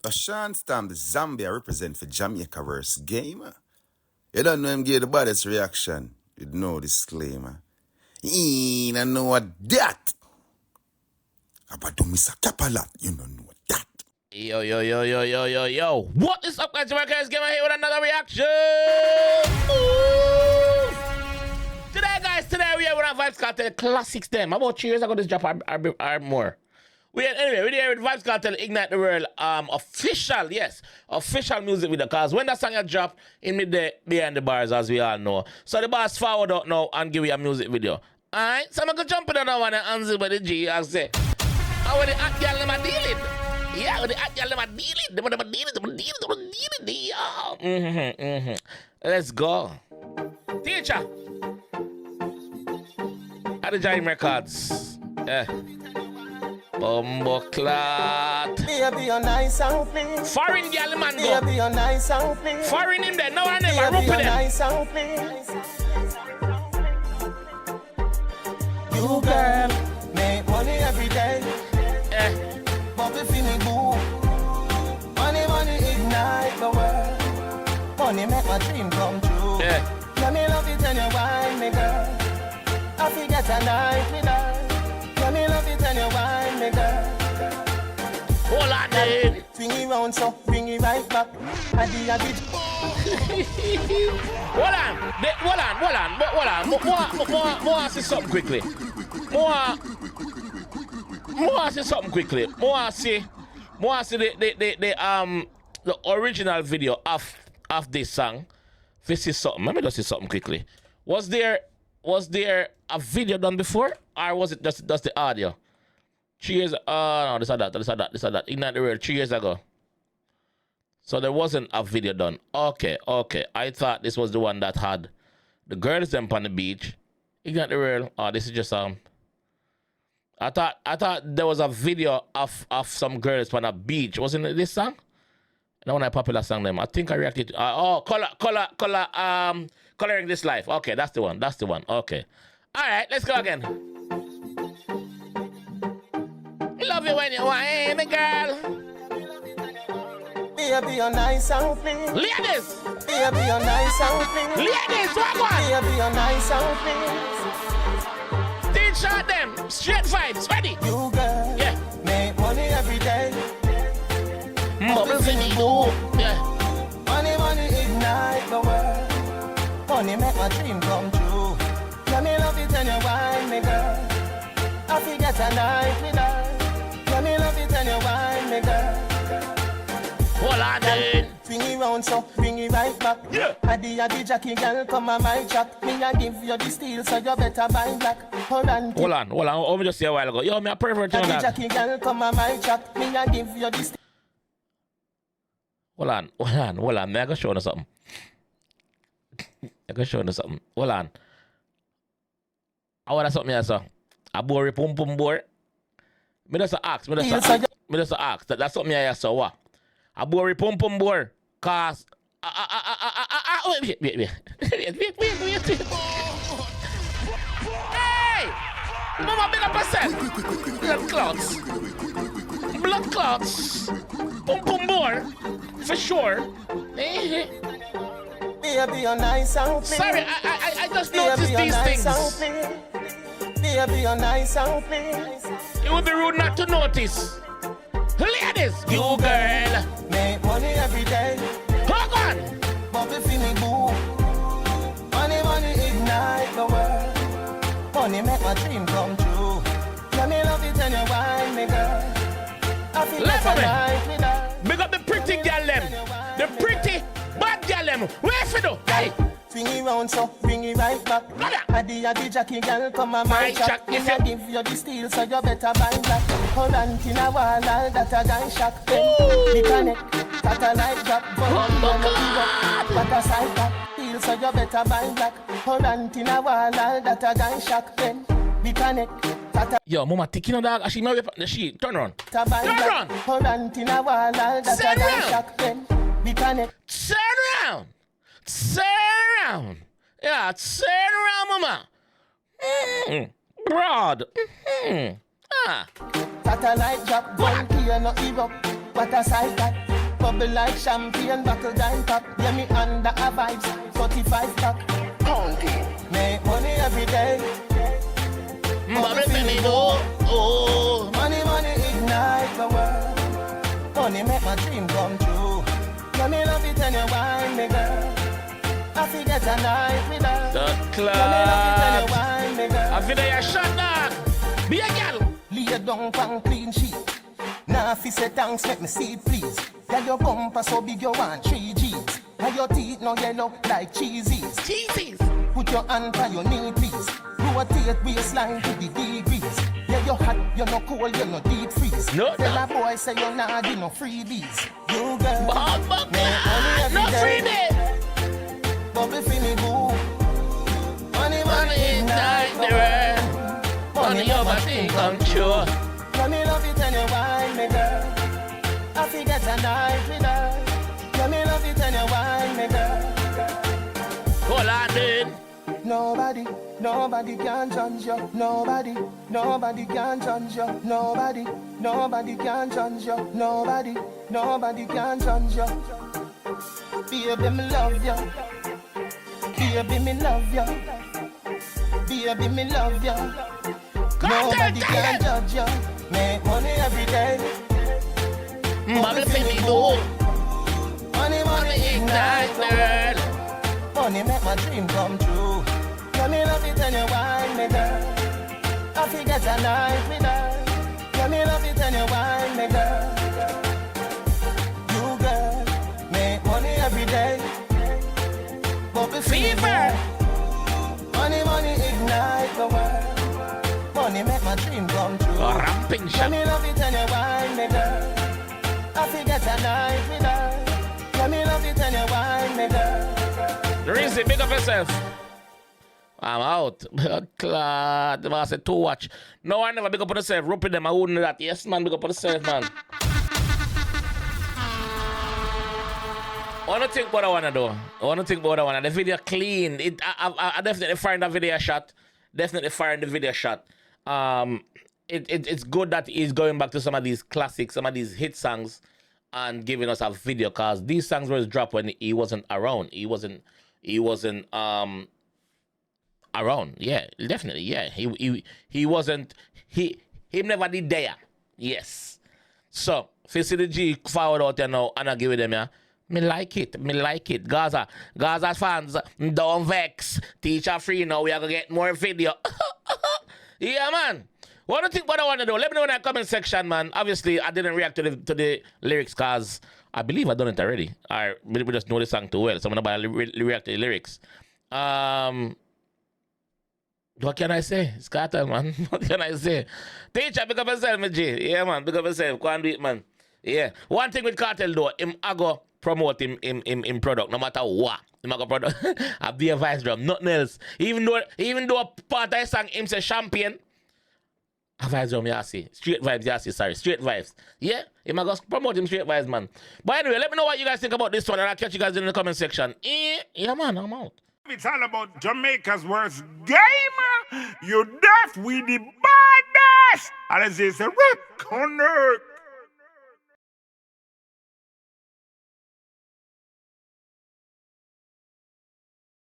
A Sean Stam, the Zambia represent for JAMAICA'S game. You don't know him give the baddest reaction. You know disclaimer. He don't know what that. About to miss a capalat, you don't know that. Yo. What is up, guys? JAMAICA'S game here with another reaction. Today we are with Vybz Kartel classics them. About 2 years ago this drop are more. We're here with Vybz Kartel Ignite the World official music video, because when that song had dropped in midday behind the bars, as we all know. So the bars forward out now and give you a music video. Alright, so I'm gonna jump in on that one and answer by the G and say, how are the hot girl them a dealing? Yeah, with the hot girl them a dealing. Them dealing. Let's go. Teacher. At the JAMAICA'S. Bumbleclot. Baby, you're nice and clean. Foreign girl, man, go. Baby, you're nice and clean. Foreign him there, no one ever rope Baby, with you're them. nice and clean. You girl, make money every day. Bobby feeling boo. Money, ignite the world. Money make my dream come true. Let me love it and you wine me, girl. I forget a night with her. Let me love it and you wine me, girl. Hold on, dude. Swing it round so, bring it right back. Hold on. More say something quickly. More say something quickly. More say the original video of this song. This is something. Let me just say something quickly. Was there a video done before, or was it just the audio? 3 years. No, this or that. Ignite the World 3 years ago. So there wasn't a video done. Okay. I thought this was the one that had the girls them on the beach. Ignite the World. Oh, this is just I thought there was a video of some girls on a beach. Wasn't it this song? That one a popular song them. I think I reacted to Coloring This Life. Okay, that's the one. Okay. Alright, let's go again. Love you when you whine me, girl. Baby, you're nice and clean. Ladies! Baby, you're nice and clean. Ladies, what one? Baby, you're nice and clean. Teach shot them. Straight vibes. Ready? You girl, yeah. Make money every day. Bubbles in the blue. Yeah. Money, ignite the world. Money make my dream come true. Let me love it and you wine me, girl. I forget a night with her. Let me love it and you wine me, girl. Hold on, dude. Swing it round so, bring it right back. Yeah. Adi Jackie girl, come on my track. Me a give you the steel, so you better buy black. Hold on. Let me just say a while ago. Yo, me a pervert on Adi that. Jackie girl, come on my track. Me a give you the steel. Hold on. Me I gotta show you something. Hold on. I want something here, sir. A bore pum bore. Me just ask. That's something here, sir. What? A bore pum bore. Cause wait. Hey! Mama, big up yourself. Blood clots. Pum bore. For sure. Baby, you're nice and clean. Sorry, I just noticed these things. Baby, you're nice and clean. It would be rude not to notice. Ladies, you girl. Make money every day. Hold on. Bobby feeling boo. Money, ignite the world. Money make my dream come true. Let me love it and you wine me, girl. I feel like a night with her. Big up the pretty girl them. The pretty bad girl them. Where for do? Hey. Swing it round so, bring it right back. Adi Jackie girl, come on my track. Me a give you the steel, so you better buy black. Hold on, in a wall, all that a gun shock. We connect, satellite drop. What a side back. Steel, so you better buy black. Hold on, in a wall, all that a gun shock. We connect. Yo, mama, taking on dog. She may be she. Turn around. Hold on, in a wall, all that a gun shock. We connect. Turn around. Yeah, turn around, mama. Broad. Satellite drop, gun here no erupt. What a sight that. Bubble like champagne, buckle down pop. Yeah, me under a vibes, 45 pack. Counting. Make money every day. Bubble penny do. Oh. Money, money ignite the world. Money make my dream come true. Let me love it and you wine me girl. I forget a night with her. The club. Let me love it and you wine me girl. I feel that you're shut down. Be a girl. Lay down pan clean sheet. Now if you say thanks, make me see it please. Yeah, your bumper so big you want 3 G's. And your teeth no yellow like cheesies. Cheesies. Put your hand by your knee please. Rotate waistline to the degrees. Yeah, you're hot, you're no cold, you're no deep freeze. No, tell a boy say you're not give no freebies. You girl, no freebie. Bubble finny boo. Money, Money ignite the world. Money over thing come true. Let me love it and you wine me girl. I forget a night with her. Let me love it and you wine me girl. Hold on, dude. Nobody can judge you. Nobody can judge you. Nobody can judge you. Nobody can judge you. Baby, me love you. Baby, me love you. Baby, me love you. Nobody can judge you. Make money every day. Bubble penny do. Money Ignite the world. Money make my dream come true. Let me love it and you wine me girl. I forget a night with her. Let me love it and you wine me girl. You girl, make money every day. Bubble Fever. Money ignite the world. Money make my dream come true. Ramping Let shot. me love it and you wine me girl. I forget a night with her. Let me love it and you wine me girl. Rizzy, big up yourself. I'm out. Clad. I said to watch. No, I never big up on yourself. Roping them, I wouldn't do that. Yes, man, big up on yourself, man. I want to think what I want to do. The video clean. I definitely find that video shot. It's good that he's going back to some of these classics, some of these hit songs, and giving us a video, because these songs were dropped when he wasn't around. He wasn't around. Yeah, definitely. Yeah, he wasn't. He never did there. Yes. So if you see the G forward out there now, and I give it them, yeah. Me like it. Gaza fans, don't vex. Teacher free now. We are gonna get more video. Yeah, man. What do you think what I want to do? Let me know in the comment section, man. Obviously, I didn't react to the lyrics because I believe I done it already. We just know the song too well. So I'm nobody react to the lyrics. What can I say? It's Kartel, man. What can I say? Teacher, pick up yourself, my G. Yeah, man. Pick up yourself. Go and do it, man. Yeah. One thing with Kartel, though, I go promote him product, no matter what. Him I go product. I be a vice drum, nothing else. Even though a part of the song, him say champion, a vice drum, yeah, see. Straight vibes, yeah, see, sorry. Straight vibes. Yeah? Him I go promote him straight vibes, man. But anyway, let me know what you guys think about this one, and I'll catch you guys in the comment section. Yeah, man, I'm out. It's all about Jamaica's worst game. You deaf with the baddest. And it's a rock on earth.